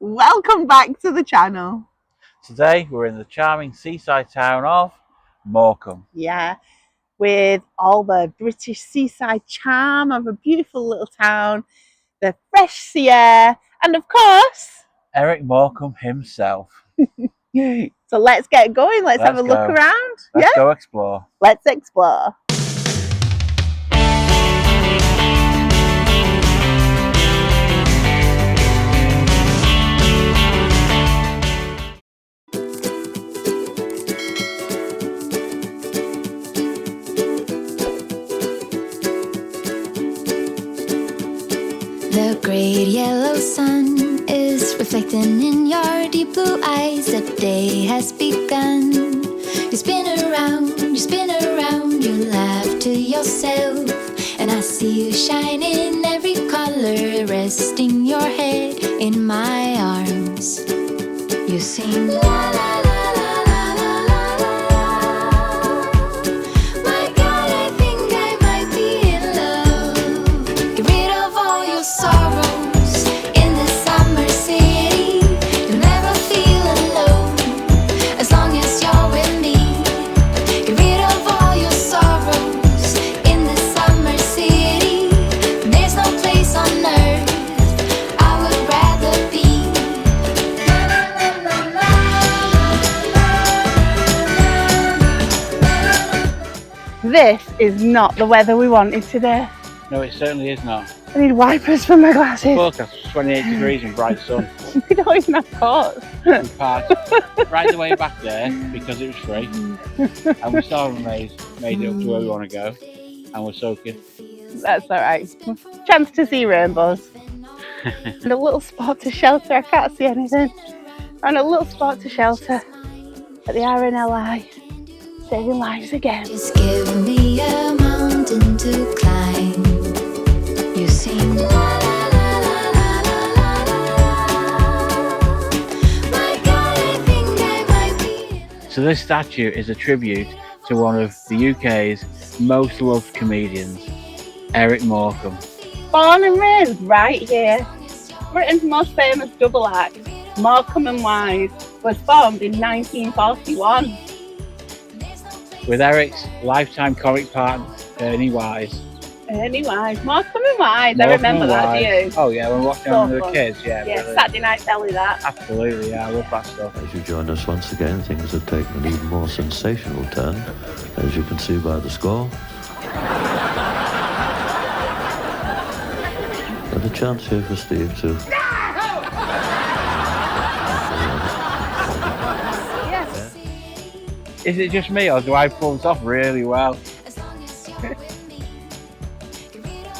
Welcome back to the channel. Today we're in the charming seaside town of Morecambe. Yeah, with all the British seaside charm of a beautiful little town, the fresh sea air, and of course, Eric Morecambe himself. So let's get going. Let's have a look around. Let's go explore. Let's explore. The great yellow sun is reflecting in your deep blue eyes. The day has begun. You spin around, you laugh to yourself. And I see you shine in every color, resting your head in my arms. You sing la la la. This is not the weather we wanted today. No, it certainly is not. I need wipers for my glasses. Forecast 28 degrees and bright sun. We don't even have coats. We parked right the way back there because it was free. And we saw them made it up to where we want to go. And we're soaking. That's alright. Chance to see rainbows. And a little spot to shelter. I can't see anything. And a little spot to shelter at the RNLI. Saving lives again. Just give me a mountain to climb. You sing la la la la la la la. My God, I think I might be. So this statue is a tribute to one of the UK's most loved comedians, Eric Morecambe. Born and raised right here. Britain's most famous double act, Morecambe and Heysham, was formed in 1941. With Eric's lifetime comic partner, Ernie Wise. Morecambe and Heysham. I remember that, do you? Oh yeah, when we watched when we were kids, yeah. Yeah, Saturday night telly that. Absolutely, yeah, I love that stuff. As you join us once again, things have taken an even more sensational turn, as you can see by the score. And a chance here for Steve to... Yes. Is it just me or do I pull this off really well?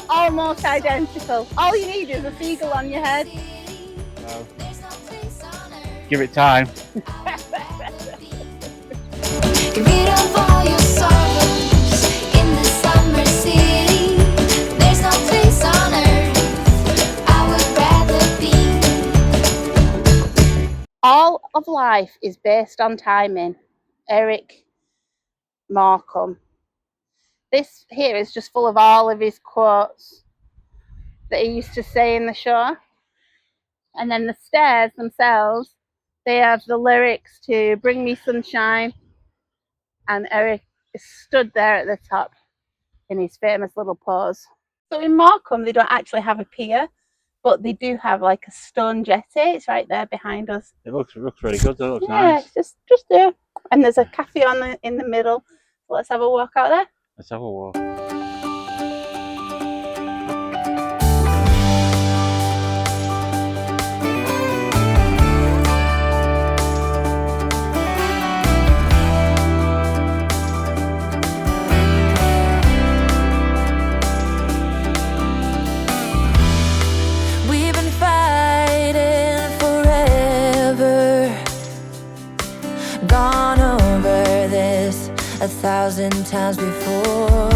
Almost identical. All you need is a seagull on your head. No. Give it time. Get rid of all your sorrows in the summer city. There's no place on earth I would rather be. All of life is based on timing. Eric Morecambe. This here is just full of all of his quotes that he used to say in the show. And then the stairs themselves, they have the lyrics to Bring Me Sunshine. And Eric is stood there at the top in his famous little pose. So in Morecambe, they don't actually have a pier, but they do have like a stone jetty. It's right there behind us. It looks really good, it looks Yeah, nice. just there. And there's a cafe in the middle. So let's have a walk out there. Let's have a walk. We've been fighting forever, gone over this 1,000 times before.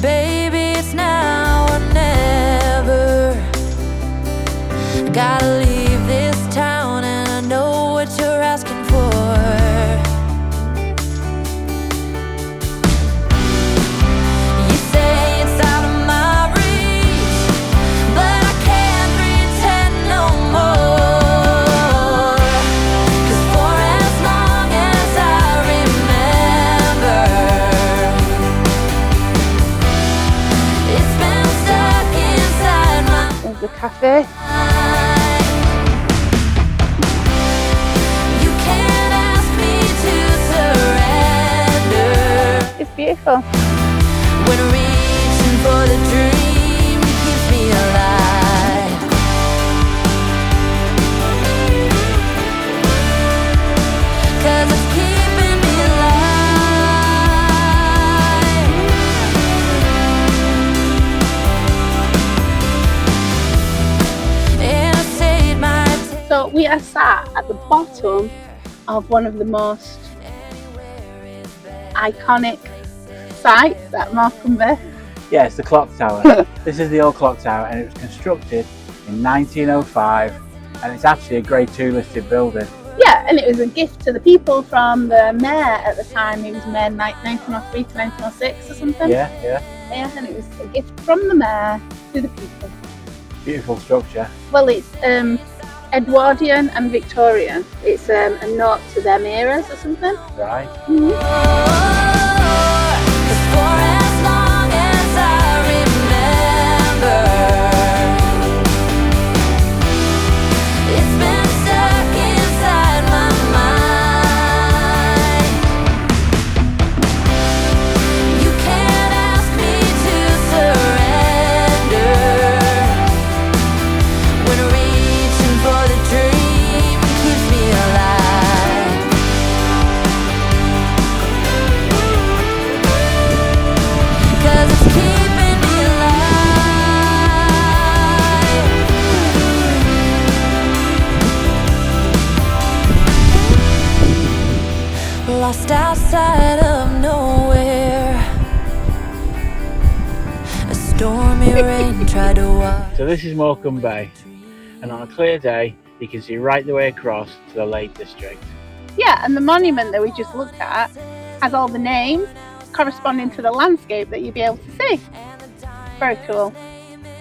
Baby, it's now or never. Gotta leave this town and I know what you're asking for. You say it's out of my reach. the cafe. You can't ask me to surrender. It's beautiful. When reaching for the dream keeps me alive. 'Cause it's keeping me alive. And I said my So we are sat at the bottom of one of the most iconic sites at Morecambe Bay. Yeah, it's the clock tower. This is the old clock tower, and it was constructed in 1905, and it's actually a Grade 2 listed building. Yeah, and it was a gift to the people from the mayor at the time. He was mayor 1903 to 1906 or something. Yeah, Yeah, and it was a gift from the mayor to the people. beautiful structure. Well, it's Edwardian and Victorian. It's a note to them eras or something. Right. Mm-hmm. for as long as I remember, it's been stuck inside my mind. You can't ask me to surrender. When reaching for the dream keeps me alive. 'Cause it's keeping me alive. Lost outside of nowhere. A stormy rain tried to wash. So this is Morecambe Bay, and on a clear day, you can see right the way across to the Lake District. Yeah, and the monument that we just looked at has all the names corresponding to the landscape that you'll be able to see. Very cool.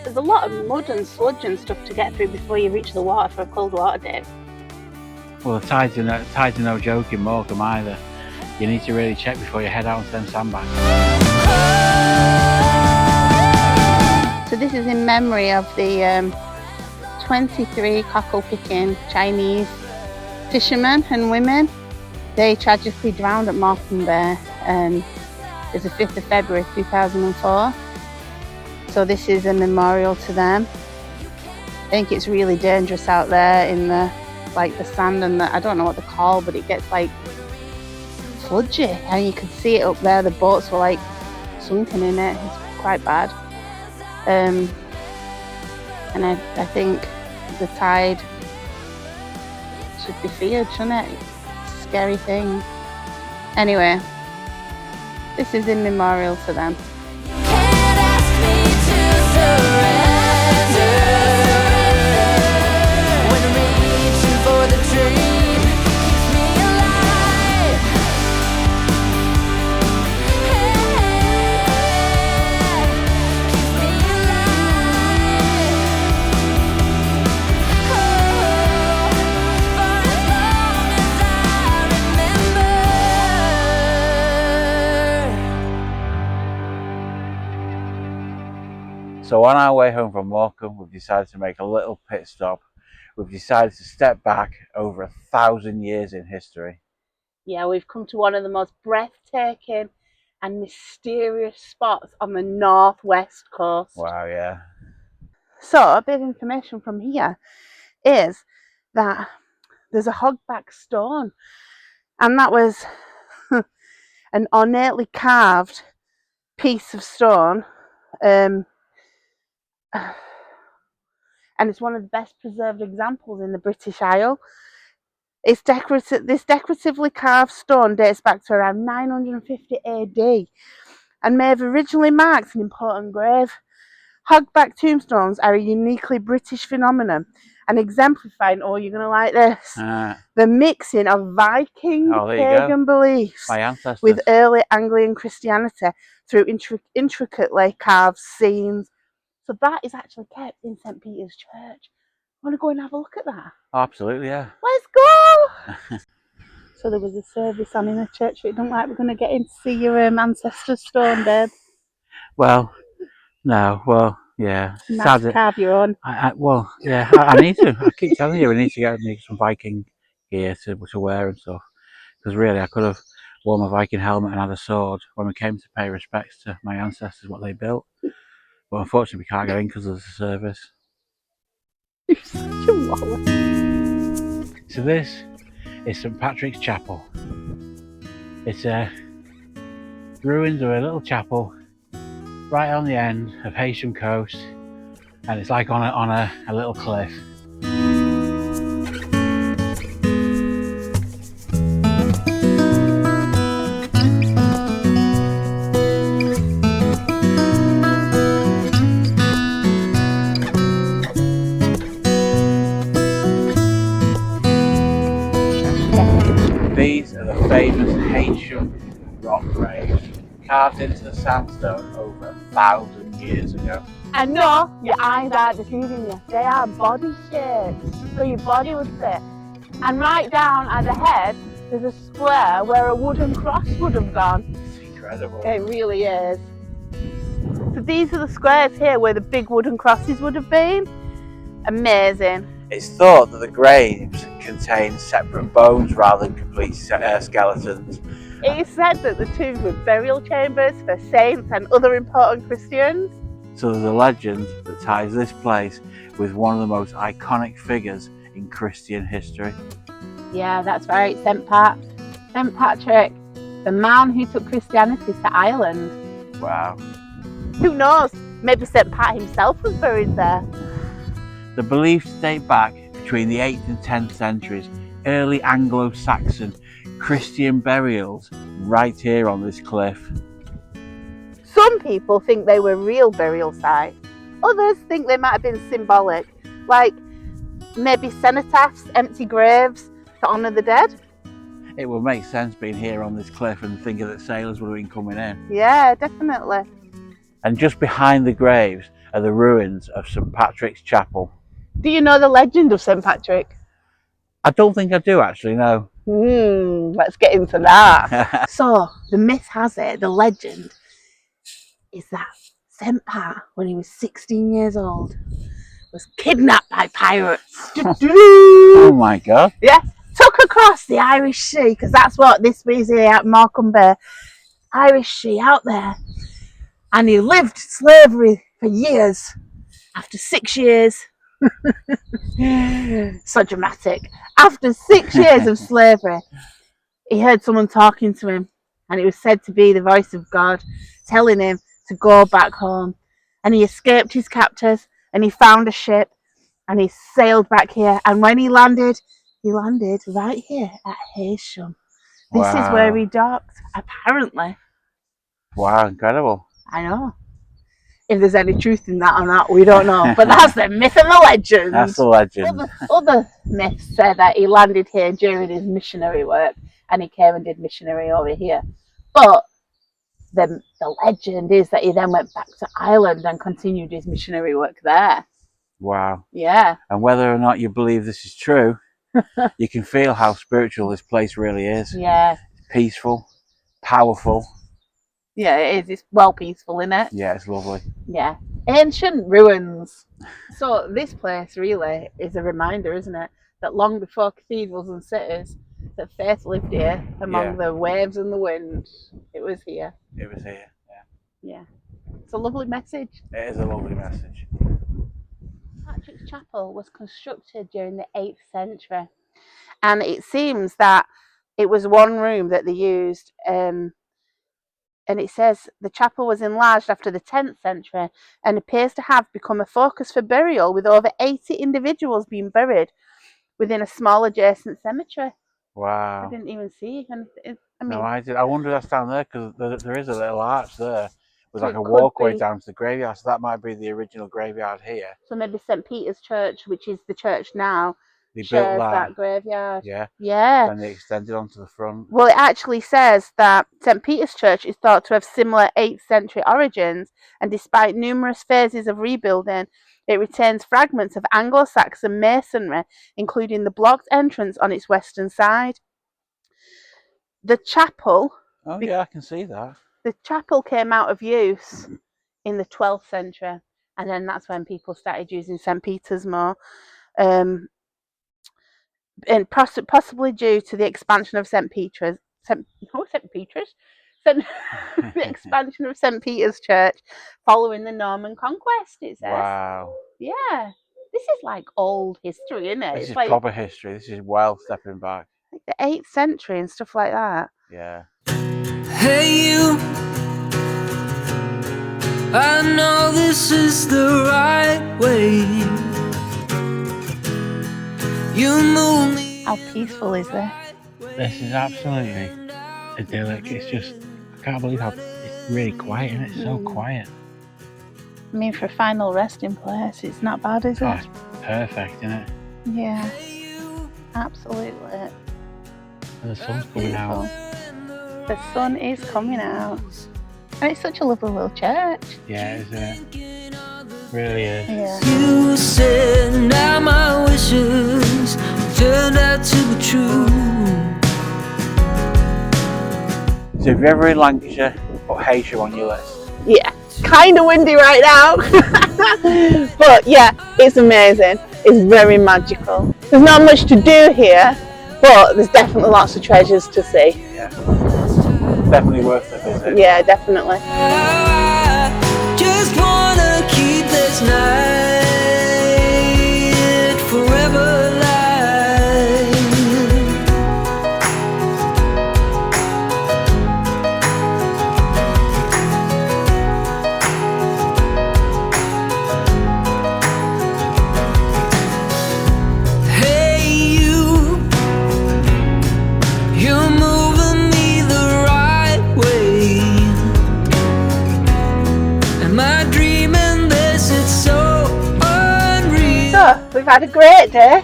There's a lot of mud and sludge and stuff to get through before you reach the water for a cold water day. Well, the tides are no joke in Morecambe either. You need to really check before you head out onto them sandbanks. So this is in memory of the 23 cockle-picking Chinese fishermen and women. They tragically drowned at Morecambe Bay. It's the 5th of February 2004. So this is a memorial to them. I think it's really dangerous out there in the sand and I don't know what they're called, but it gets like sludgy and you can see it up there. The boats were like sunken in it. It's quite bad. And I think the tide should be feared, shouldn't it? It's a scary thing. Anyway, this is in memorial to them. Can't ask me to surrender. When reaching for the dream keeps me alive. Keeps me alive. Oh, for as long as I remember. So on our way home from Morecambe, we've decided to make a little pit stop. We've decided to step back over 1,000 years in history. Yeah, we've come to one of the most breathtaking and mysterious spots on the northwest coast. Wow, yeah. So a bit of information from here is that there's a hogback stone, and that was an ornately carved piece of stone, and it's one of the best preserved examples in the British Isle. This decoratively carved stone dates back to around 950 AD and may have originally marked an important grave. Hogback tombstones are a uniquely British phenomenon and exemplifying, oh, you're going to like this, the mixing of Viking pagan beliefs with early Anglican Christianity through intricately carved scenes. So that is actually kept in St. Peter's Church. Want to go and have a look at that? Absolutely, yeah. Let's go! So there was a service on in the church. It don't like we're going to get in to see your ancestors' stone, babe. Well, no. Well, Yeah, Nice sad. to carve your own. Well, yeah, I need to. I keep telling you, we need to get me some Viking gear to wear and stuff. Because really, I could have worn my Viking helmet and had a sword when we came to pay respects to my ancestors, what they built. But unfortunately, we can't get in because of the service. You're such a wallet. So this is St Patrick's Chapel. It's ruins of a little chapel right on the end of Heysham Coast, and it's like on a little cliff. These are the famous Heysham rock graves, carved into the sandstone over 1,000 years ago. And no, your eyes aren't deceiving you. They are body shapes, so your body would fit. And right down at the head, there's a square where a wooden cross would have gone. It's incredible. It really is. So these are the squares here where the big wooden crosses would have been. Amazing. It's thought that the graves contain separate bones rather than complete skeletons. It is said that the tombs were burial chambers for saints and other important Christians. So there's a legend that ties this place with one of the most iconic figures in Christian history. Yeah, that's right, St Patrick, the man who took Christianity to Ireland. Wow. Who knows, maybe St Pat himself was buried there. The beliefs date back between the 8th and 10th centuries, early Anglo-Saxon Christian burials right here on this cliff. Some people think they were real burial sites. Others think they might have been symbolic, like maybe cenotaphs, empty graves to honour the dead. It would make sense being here on this cliff and thinking that sailors would have been coming in. Yeah, definitely. And just behind the graves are the ruins of St Patrick's Chapel. Do you know the legend of St Patrick? I don't think I do actually, no. Let's get into that. So, the myth has it, the legend, is that St Pat, when he was 16 years old, was kidnapped by pirates. Oh my God. Yeah, took across the Irish Sea, because that's what this is here at Morecambe Bay. Irish Sea out there. And he lived slavery for years. After 6 years, so dramatic. After 6 years of slavery, he heard someone talking to him, and it was said to be the voice of God telling him to go back home. And he escaped his captors, and he found a ship, and he sailed back here. And when he landed right here at Heysham. This is where he docked, apparently. Wow, incredible. I know. If there's any truth in that or not, we don't know. But that's the myth and the legend. That's the legend. Other myths say that he landed here during his missionary work, and he came and did missionary over here. But the legend is that he then went back to Ireland and continued his missionary work there. Wow. Yeah. And whether or not you believe this is true, you can feel how spiritual this place really is. Yeah. Peaceful, powerful. Yeah, it is. It's well peaceful, isn't it? Yeah, it's lovely. Yeah. Ancient ruins. So this place really is a reminder, isn't it, that long before cathedrals and cities, that faith lived here among the waves and the wind. It was here. It was here, yeah. Yeah. It's a lovely message. It is a lovely message. Patrick's Chapel was constructed during the 8th century, and it seems that it was one room that they used, and it says the chapel was enlarged after the 10th century and appears to have become a focus for burial, with over 80 individuals being buried within a small adjacent cemetery. Wow. I didn't even see anything. No, I did. I wonder if that's down there, because there is a little arch there with So like it a could walkway be- down to the graveyard. So that might be the original graveyard here. So maybe St Peter's Church, which is the church now, They built shares that graveyard. Yeah. Yeah. Then they extended onto the front. Well, it actually says that St Peter's Church is thought to have similar 8th century origins, and despite numerous phases of rebuilding, it retains fragments of Anglo-Saxon masonry, including the blocked entrance on its western side. The chapel... Oh yeah, I can see that. The chapel came out of use in the 12th century, and then that's when people started using St Peter's more. And possibly due to the expansion of St Peter's, the expansion of St Peter's Church following the Norman conquest. It says. Wow. Yeah, this is like old history, isn't it? This It's is like proper history. This is well stepping back. the 8th century and stuff like that. Yeah. Hey you, I know this is the right way. You move me. How peaceful is this? This is absolutely idyllic. It's just, I can't believe how it's really quiet, and it's so quiet. I mean, for a final resting place, it's not bad, is Oh, it? it's perfect, isn't it? Yeah, absolutely. And the sun's coming out. The sun is coming out. And it's such a lovely little church. Yeah, isn't it? Really is. Yeah. You said now my wishes turned out to be true. So if you're ever in Lancashire, put Heysham on your list. Yeah, kind of windy right now. But yeah, it's amazing. It's very magical. There's not much to do here, but there's definitely lots of treasures to see. Yeah. Definitely worth a visit. Yeah, definitely. I just wanna keep this night forever alive. Hey you, you're moving me the right way. Am I dreaming this? It's so unreal. So, we've had a great day.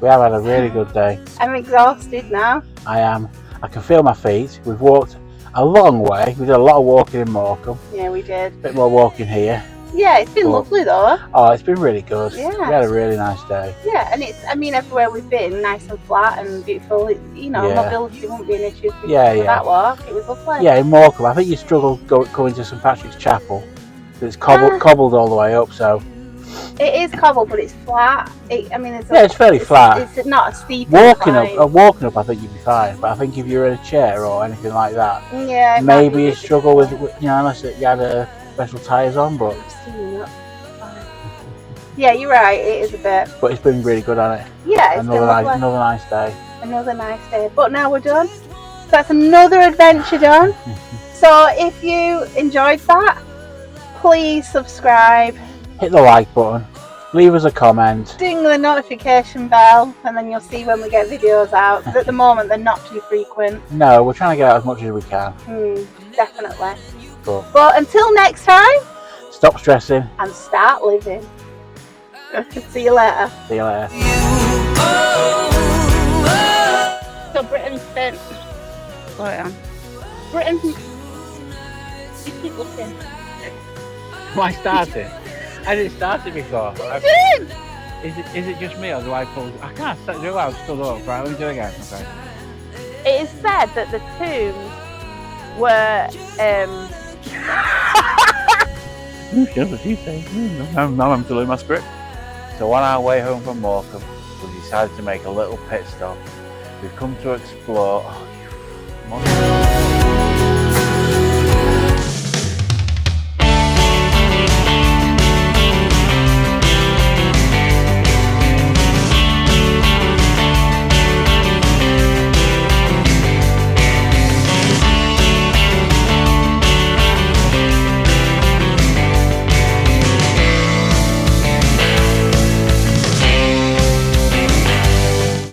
We have had a really good day. I'm exhausted now. I am. I can feel my feet. We've walked a long way. We did a lot of walking in Morecambe. Yeah, we did. A bit more walking here. Yeah, it's been Well, lovely though. Oh, it's been really good. Yeah. We had a really nice day. Yeah, and it's, I mean, everywhere we've been, nice and flat and beautiful. It, you know, Yeah. mobility won't be an issue for Yeah, for yeah. that walk. It was lovely. Yeah, in Morecambe, I think you struggled coming to St Patrick's Chapel. It's cobbled all the way up, so It is cobbled, but it's flat. I mean, it's yeah, it's fairly flat. It's not a steep Walking incline. up, I think you'd be fine. But I think if you're in a chair or anything like that, Yeah, it might maybe be you struggle with, you know, unless you had special tyres on. But yeah, you're right. It is a bit. it's been really good, hasn't it? Yeah, it's been lovely. Another nice day. Another nice day. But now we're done. So that's another adventure done. So if you enjoyed that, please subscribe, Hit the like button, leave us a comment. ding the notification bell, and then you'll see when we get videos out. At the moment, they're not too frequent. No, we're trying to get out as much as we can. Definitely. But But until next time, stop stressing. and start living. See you later. See you later. So Britain spent. Sorry, Britain. You keep looking. Am I starting? I didn't start it before. Did. Is it just me or do I pull? I can't do it. I'm still up. Right, let me do it again. Okay. It is said that the tombs were. Just what you say. Now I'm filling my script. So on our way home from Morecambe, we decided to make a little pit stop. We've come to explore. Oh,